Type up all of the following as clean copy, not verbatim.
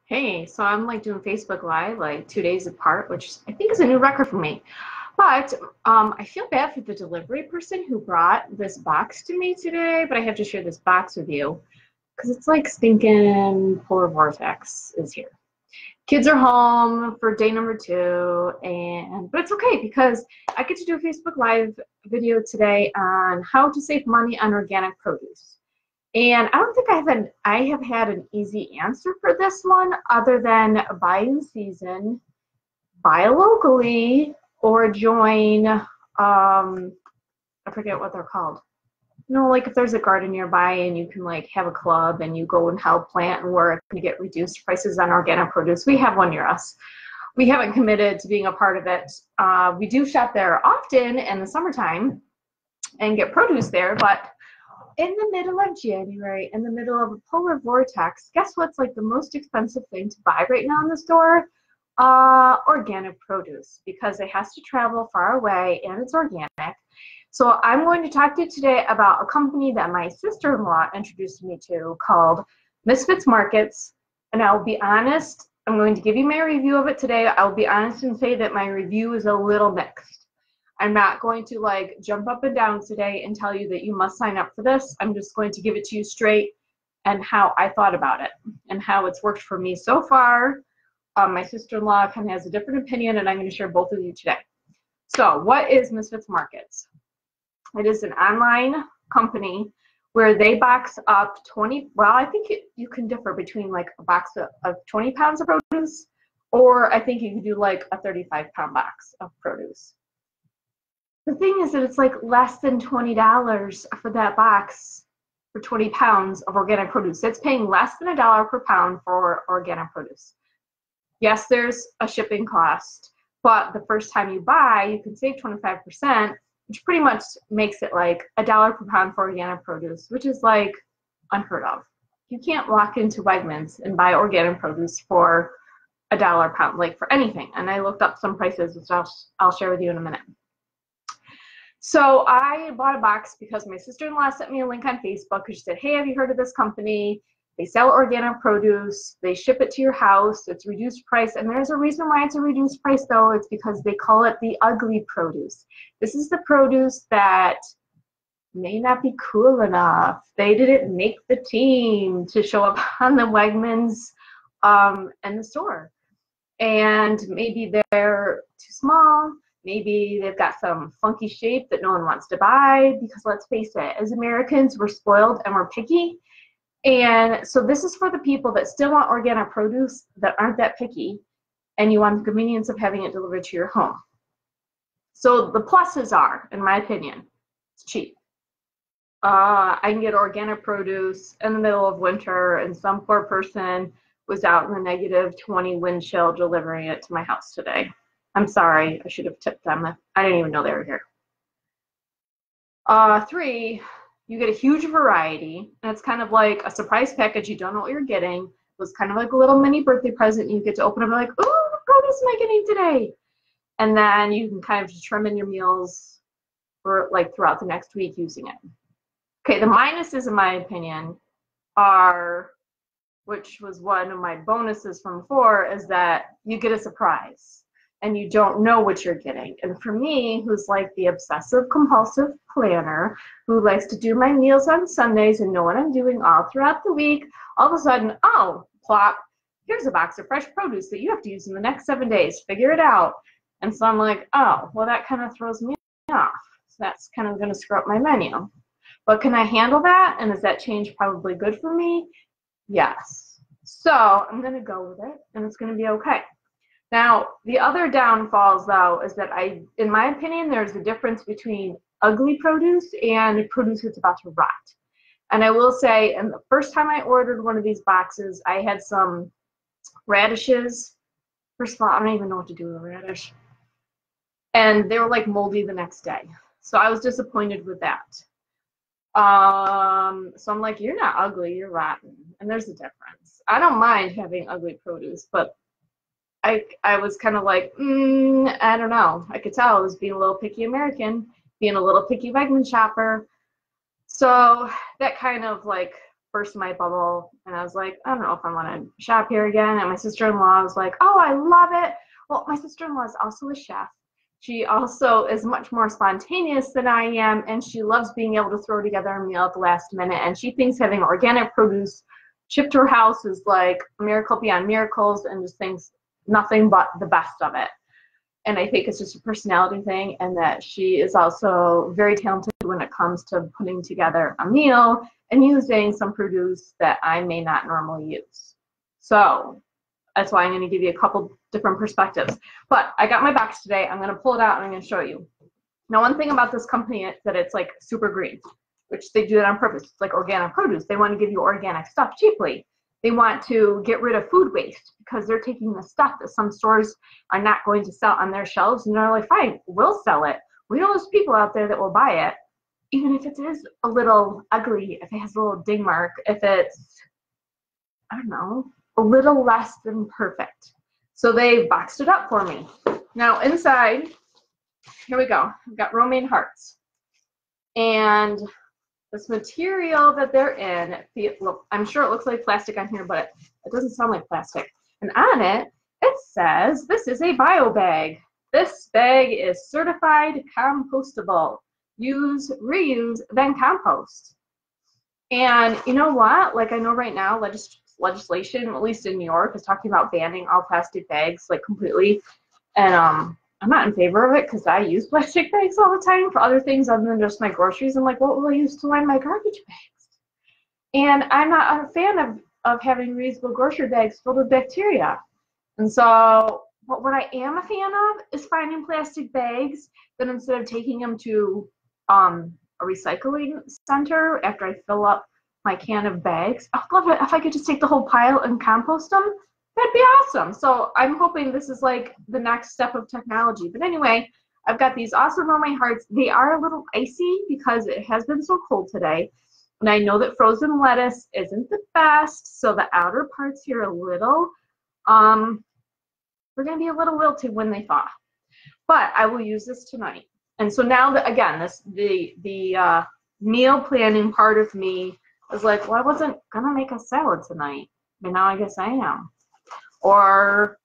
Hey, so I'm like doing Facebook Live like 2 days apart, which I think is a new record for me. But I feel bad for the delivery person who brought this box to me today, but I have to share this box with you because it's like stinking polar vortex is here. Kids are home for day number two, and but it's okay because I get to do a Facebook Live video today on how to save money on organic produce. And I don't think I have had an easy answer for this one other than buy in season, buy locally, or join I forget what they're called. Like if there's a garden nearby and you can like have a club and you go and help plant and work and you get reduced prices on organic produce. We have one near us. We haven't committed to being a part of it. We do shop there often in the summertime and get produce there, but in the middle of January, in the middle of a polar vortex, guess what's like the most expensive thing to buy right now in the store? Organic produce, because it has to travel far away and it's organic. So I'm going to talk to you today about a company that my sister-in-law introduced me to called Misfits Markets. And I'll be honest, I'm going to give you my review of it today. I'll be honest and say that my review is a little mixed. I'm not going to like jump up and down today and tell you that you must sign up for this. I'm just going to give it to you straight and how I thought about it and how it's worked for me so far. My sister-in-law kind of has a different opinion, and I'm going to share both of you today. So what is Misfits Markets? It is an online company where they box up 20, well, I think you can differ between like a box of 20 pounds of produce, or I think you can do like a 35-pound box of produce. The thing is that it's like less than $20 for that box for 20 pounds of organic produce. It's paying less than $1 per pound for organic produce. Yes, there's a shipping cost, but the first time you buy, you can save 25%, which pretty much makes it like $1 per pound for organic produce, which is like unheard of. You can't walk into Wegmans and buy organic produce for $1 a pound, like for anything. And I looked up some prices, which I'll share with you in a minute. So I bought a box because my sister-in-law sent me a link on Facebook. She said, hey, have you heard of this company? They sell organic produce. They ship it to your house. It's reduced price. And there's a reason why it's a reduced price, though. It's because they call it the ugly produce. This is the produce that may not be cool enough. They didn't make the team to show up on the Wegmans and the store. And maybe they're too small. Maybe they've got some funky shape that no one wants to buy, because let's face it, as Americans, we're spoiled and we're picky. And so this is for the people that still want organic produce that aren't that picky, and you want the convenience of having it delivered to your home. So the pluses are, in my opinion, it's cheap. I can get organic produce in the middle of winter, and some poor person was out in the -20 wind chill delivering it to my house today. I'm sorry, I should have tipped them. I didn't even know they were here. 3, you get a huge variety, and it's kind of like a surprise package. You don't know what you're getting. It was kind of like a little mini birthday present. You get to open up and like, ooh, what produce am I getting today? And then you can kind of determine your meals for like throughout the next week using it. Okay, the minuses, in my opinion, are, which was one of my bonuses from before, is that you get a surprise and you don't know what you're getting. And for me, who's like the obsessive compulsive planner, who likes to do my meals on Sundays and know what I'm doing all throughout the week, all of a sudden, oh, plop, here's a box of fresh produce that you have to use in the next 7 days. Figure it out. And so I'm like, oh, well, that kind of throws me off. So that's kind of going to screw up my menu. But can I handle that? And is that change probably good for me? Yes. So I'm going to go with it, and it's going to be okay. Now, the other downfalls, though, is that in my opinion, there's a difference between ugly produce and produce that's about to rot. And I will say, and the first time I ordered one of these boxes, I had some radishes. First of all, I don't even know what to do with a radish. And they were like moldy the next day. So I was disappointed with that. So I'm like, you're not ugly, you're rotten. And there's a difference. I don't mind having ugly produce, but I was kind of like, I don't know. I could tell I was being a little picky American, being a little picky Wegman shopper. So that kind of like burst my bubble, and I was like, I don't know if I want to shop here again. And my sister-in-law was like, oh, I love it. Well, my sister-in-law is also a chef. She also is much more spontaneous than I am, and she loves being able to throw together a meal at the last minute. And she thinks having organic produce shipped to her house is like a miracle beyond miracles, and just thinks nothing but the best of it. And I think it's just a personality thing, and that she is also very talented when it comes to putting together a meal and using some produce that I may not normally use. So that's why I'm going to give you a couple different perspectives. But I got my box today. I'm going to pull it out and I'm going to show you. Now, one thing about this company is that it's like super green, which they do it on purpose. It's like organic produce. They want to give you organic stuff cheaply. They want to get rid of food waste because they're taking the stuff that some stores are not going to sell on their shelves, and they're like, fine, we'll sell it. We know there's people out there that will buy it, even if it is a little ugly, if it has a little ding mark, if it's, I don't know, a little less than perfect. So they boxed it up for me. Now inside, here we go. I've got romaine hearts. And this material that they're in, look, I'm sure it looks like plastic on here, but it doesn't sound like plastic. And on it, it says this is a bio bag. This bag is certified compostable. Use, reuse, then compost. And you know what? Like, I know right now legislation, at least in New York, is talking about banning all plastic bags like completely. And I'm not in favor of it because I use plastic bags all the time for other things other than just my groceries. I'm like, what will I use to line my garbage bags? And I'm not a fan of having reusable grocery bags filled with bacteria. And so what I am a fan of is finding plastic bags that instead of taking them to a recycling center after I fill up my can of bags, I'd love it if I could just take the whole pile and compost them. That'd be awesome. So I'm hoping this is like the next step of technology. But anyway, I've got these awesome romaine hearts. They are a little icy because it has been so cold today. And I know that frozen lettuce isn't the best. So the outer parts here are a little, they're going to be a little wilted when they thaw. But I will use this tonight. And so now that, again, the meal planning part of me is like, well, I wasn't going to make a salad tonight. But now I guess I am. Or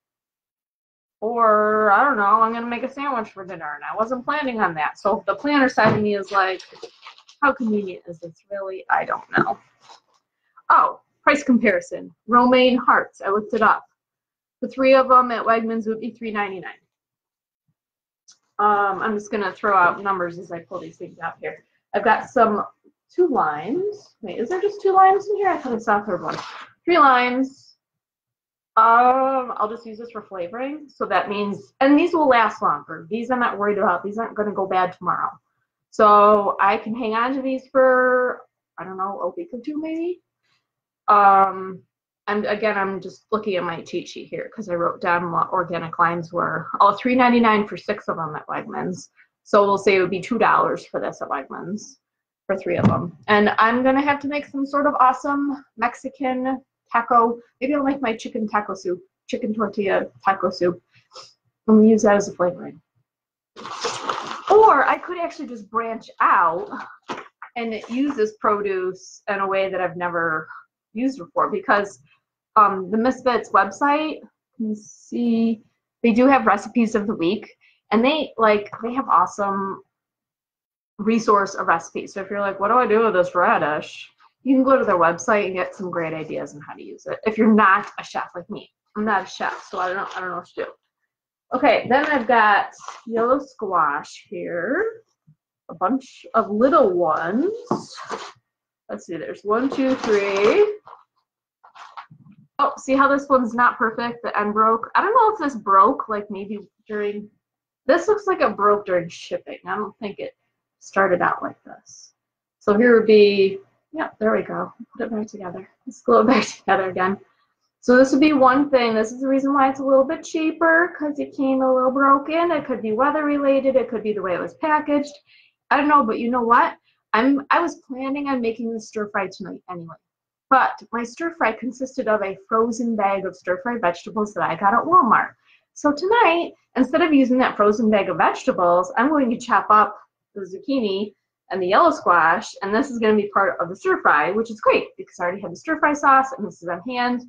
I don't know, I'm going to make a sandwich for dinner, and I wasn't planning on that. So the planner side of me is like, how convenient is this really? I don't know. Oh, price comparison. Romaine hearts. I looked it up. The 3 of them at Wegmans would be $3.99. I'm just going to throw out numbers as I pull these things out here. I've got 2 limes. Wait, is there just 2 limes in here? I thought I saw a third one. 3 limes. I'll just use this for flavoring. So that means, and these will last longer. These I'm not worried about. These aren't going to go bad tomorrow. So I can hang on to these for, I don't know, a week or 2 maybe. And again, I'm just looking at my cheat sheet here because I wrote down what organic limes were. Oh, $3.99 for 6 of them at Wegmans. So we'll say it would be $2 for this at Wegmans for 3 of them. And I'm going to have to make some sort of awesome Mexican taco. Maybe I'll make my chicken taco soup, chicken tortilla taco soup, and use that as a flavoring. Or I could actually just branch out and use this produce in a way that I've never used before, because the Misfits website, you can see they do have recipes of the week, and they have awesome resource of recipes. So if you're like, what do I do with this radish? You can go to their website and get some great ideas on how to use it. If you're not a chef like me, I'm not a chef, so I don't know what to do. Okay, then I've got yellow squash here, a bunch of little ones. Let's see, there's 1, 2, 3. Oh, see how this one's not perfect? The end broke. I don't know if this broke, like maybe during, this looks like it broke during shipping. I don't think it started out like this. So here would be, yeah, there we go. Put it back together. Let's glue it back together again. So this would be one thing. This is the reason why it's a little bit cheaper, because it came a little broken. It could be weather related. It could be the way it was packaged. I don't know, but you know what? I was planning on making the stir fry tonight anyway. But my stir fry consisted of a frozen bag of stir fry vegetables that I got at Walmart. So tonight, instead of using that frozen bag of vegetables, I'm going to chop up the zucchini and the yellow squash, and this is going to be part of the stir fry, which is great because I already have the stir fry sauce and this is on hand.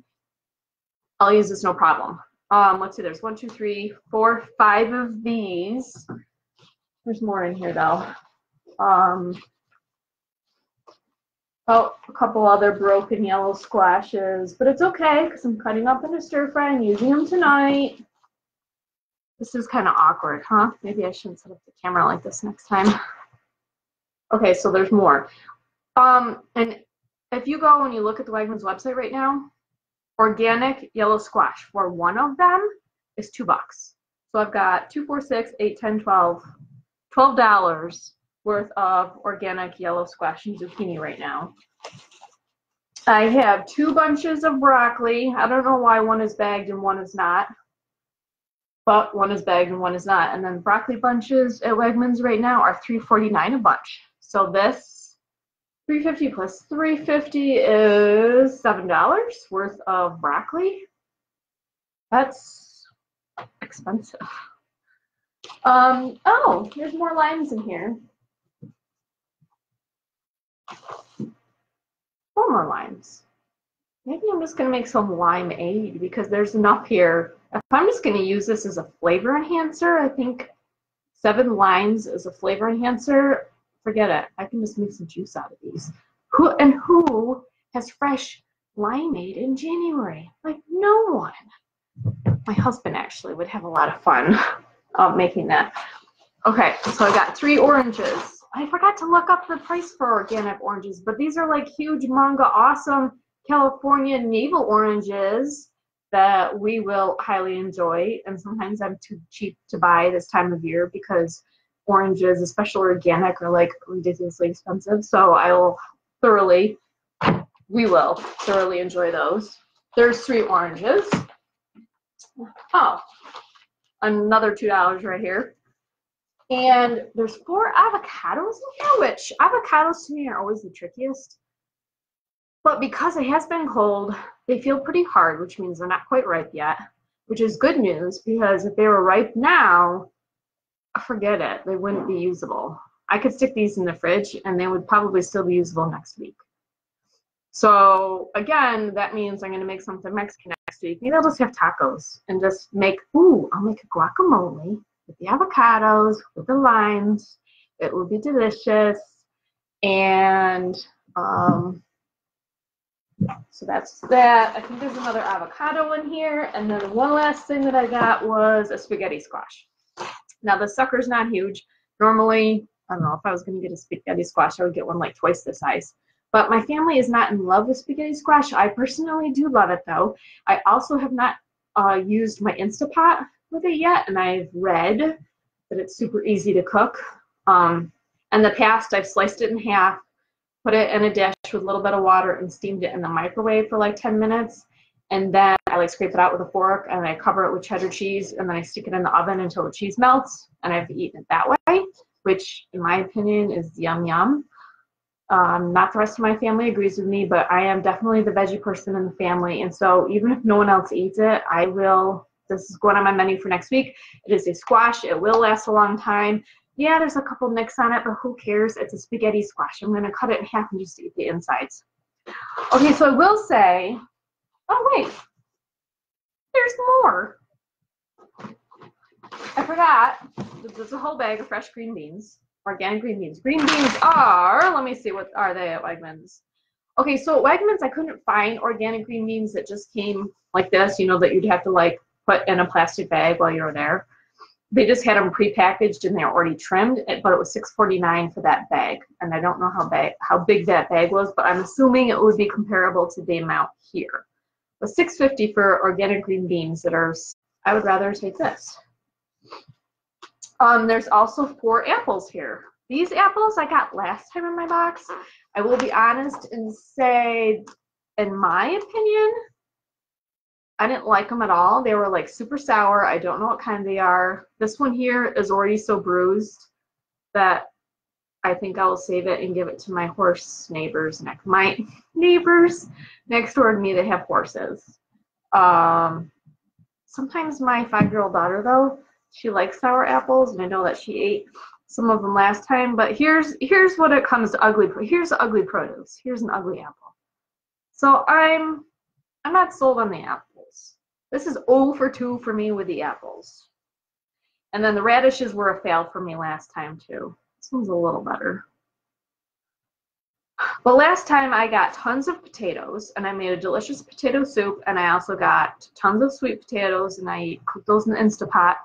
I'll use this no problem. Let's see, there's 1, 2, 3, 4, 5 of these. There's more in here though. Oh, a couple other broken yellow squashes, but it's okay because I'm cutting up in a stir fry and using them tonight. This is kind of awkward, huh? Maybe I shouldn't set up the camera like this next time. Okay, so there's more. And if you go and you look at the Wegmans website right now, organic yellow squash for one of them is $2. So I've got 2, 4, 6, 8, 10, 12, $12 worth of organic yellow squash and zucchini right now. I have 2 bunches of broccoli. I don't know why one is bagged and one is not, but one is bagged and one is not. And then broccoli bunches at Wegmans right now are $3.49 a bunch. So this $3.50 plus $3.50 is $7 worth of broccoli. That's expensive. Oh, there's more limes in here. 4 more limes. Maybe I'm just going to make some limeade because there's enough here. If I'm just going to use this as a flavor enhancer, I think 7 limes as a flavor enhancer, forget it. I can just make some juice out of these. Who has fresh limeade in January? Like no one. My husband actually would have a lot of fun making that. Okay, so I got 3 oranges. I forgot to look up the price for organic oranges, but these are like huge, manga, awesome California navel oranges that we will highly enjoy. And sometimes I'm too cheap to buy this time of year because oranges, especially organic, are like ridiculously expensive. So we will thoroughly enjoy those. There's 3 oranges. Oh, another $2 right here. And there's 4 avocados in here, which avocados to me are always the trickiest. But because it has been cold, they feel pretty hard, which means they're not quite ripe yet, which is good news because if they were ripe now, forget it, they wouldn't be usable. I could stick these in the fridge and they would probably still be usable next week. So again, that means I'm going to make something Mexican next week. Maybe I'll just have tacos and just I'll make a guacamole with the avocados, with the limes. It will be delicious. And so that's that. I think there's another avocado in here. And then one last thing that I got was a spaghetti squash. Now the sucker's not huge. Normally, I don't know, if I was going to get a spaghetti squash, I would get one like twice the size. But my family is not in love with spaghetti squash. I personally do love it though. I also have not used my Instapot with it yet, and I've read that it's super easy to cook. In the past, I've sliced it in half, put it in a dish with a little bit of water, and steamed it in the microwave for like 10 minutes. And then I like scrape it out with a fork, and I cover it with cheddar cheese, and then I stick it in the oven until the cheese melts, and I've eaten it that way, which in my opinion is yum yum. Not the rest of my family agrees with me, but I am definitely the veggie person in the family. And so even if no one else eats it, I will. This is going on my menu for next week. It is a squash. It will last a long time. Yeah, there's a couple nicks on it, but who cares? It's a spaghetti squash. I'm going to cut it in half and just eat the insides. Okay, so I will say, oh wait, there's more. I forgot. There's a whole bag of fresh green beans. Organic green beans. Green beans are, let me see, what are they at Wegmans? Okay, so at Wegmans, I couldn't find organic green beans that just came like this, you know, that you'd have to like put in a plastic bag while you were there. They just had them prepackaged and they're already trimmed, but it was $6.49 for that bag. And I don't know how big that bag was, but I'm assuming it would be comparable to the amount here. But $6.50 for organic green beans that are, I would rather take this. There's also 4 apples here. These apples I got last time in my box. I will be honest and say, in my opinion, I didn't like them at all. They were like super sour. I don't know what kind they are. This one here is already so bruised that I think I will save it and give it to my horse neighbors next. My neighbors next door to me, they have horses. Sometimes my 5-year-old daughter, though, she likes sour apples, and I know that she ate some of them last time, but here's what it comes to ugly. Here's the ugly produce. Here's an ugly apple. So I'm not sold on the apples. This is 0 for 2 for me with the apples. And then the radishes were a fail for me last time too. This one's a little better. But last time I got tons of potatoes and I made a delicious potato soup, and I also got tons of sweet potatoes and I cooked those in the Instapot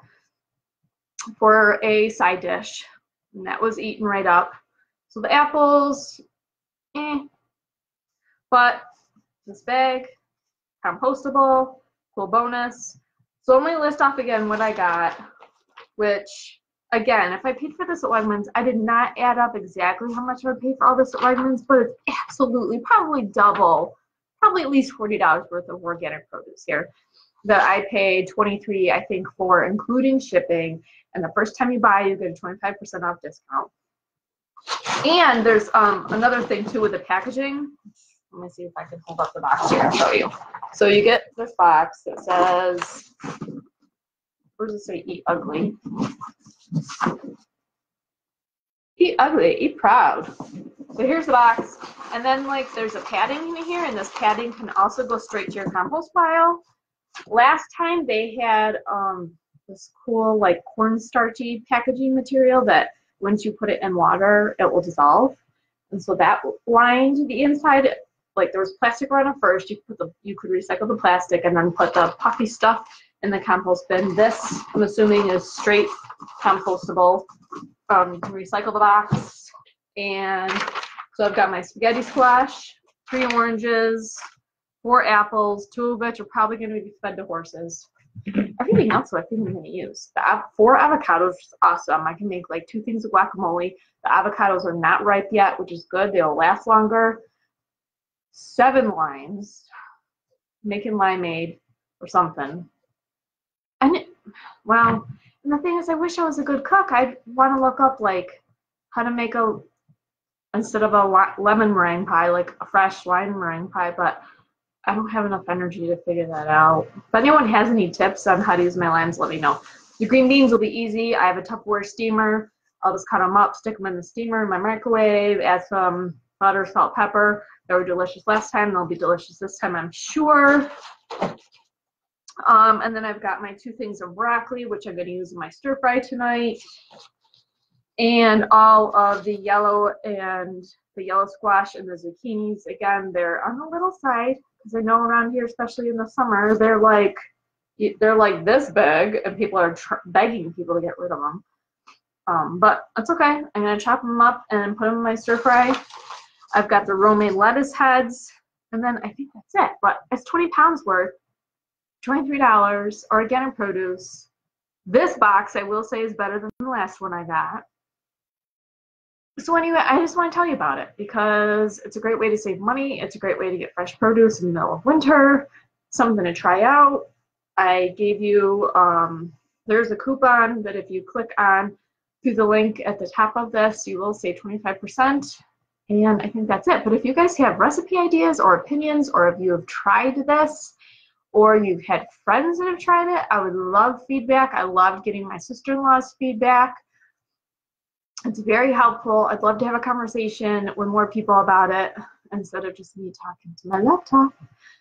for a side dish, and that was eaten right up. So the apples, but this bag, compostable, cool bonus. So let me list off again what I got, which again, if I paid for this at Wegmans, I did not add up exactly how much I would pay for all this at Wegmans, but it's absolutely probably double, probably at least $40 worth of organic produce here that I paid $23, I think, for, including shipping. And the first time you buy, you get a 25% off discount. And there's another thing too with the packaging. Let me see if I can hold up the box here and show you. So you get this box that says, where does it say eat ugly? Eat ugly, eat proud. So here's the box. And then like there's a padding in here, and this padding can also go straight to your compost pile. Last time they had this cool like cornstarchy packaging material that once you put it in water, it will dissolve. And so that lined the inside. Like there was plastic around it first. You could recycle the plastic and then put the puffy stuff in the compost bin. This, I'm assuming, is straight compostable. You can recycle the box. And so I've got my spaghetti squash, 3 oranges, 4 apples, 2 of which are probably going to be fed to horses. Everything else I think I'm going to use. 4 avocados is awesome. I can make like 2 things of guacamole. The avocados are not ripe yet, which is good. They'll last longer. 7 limes, making limeade or something. And well, and the thing is, I wish I was a good cook. I'd want to look up like how to make instead of a lemon meringue pie, like a fresh lime meringue pie, but I don't have enough energy to figure that out. If anyone has any tips on how to use my limes, let me know. The green beans will be easy. I have a Tupperware steamer. I'll just cut them up, stick them in the steamer in my microwave, add some butter, salt, pepper. They were delicious last time. They'll be delicious this time, I'm sure. And then I've got my 2 things of broccoli, which I'm going to use in my stir fry tonight. And all of the yellow squash and the zucchinis. Again, they're on the little side because I know around here, especially in the summer, they're like this big, and people are begging people to get rid of them. But that's okay. I'm going to chop them up and put them in my stir fry. I've got the romaine lettuce heads, and then I think that's it. But it's 20 pounds worth, $23, organic produce. This box, I will say, is better than the last one I got. So anyway, I just want to tell you about it because it's a great way to save money. It's a great way to get fresh produce in the middle of winter. Something to try out. I gave you, there's a coupon that if you click on through the link at the top of this, you will save 25%. And I think that's it. But if you guys have recipe ideas or opinions, or if you have tried this, or you've had friends that have tried it, I would love feedback. I love getting my sister-in-law's feedback. It's very helpful. I'd love to have a conversation with more people about it instead of just me talking to my laptop.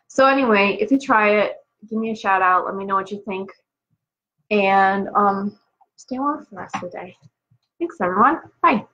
So anyway, if you try it, give me a shout out. Let me know what you think. And stay warm for the rest of the day. Thanks, everyone. Bye.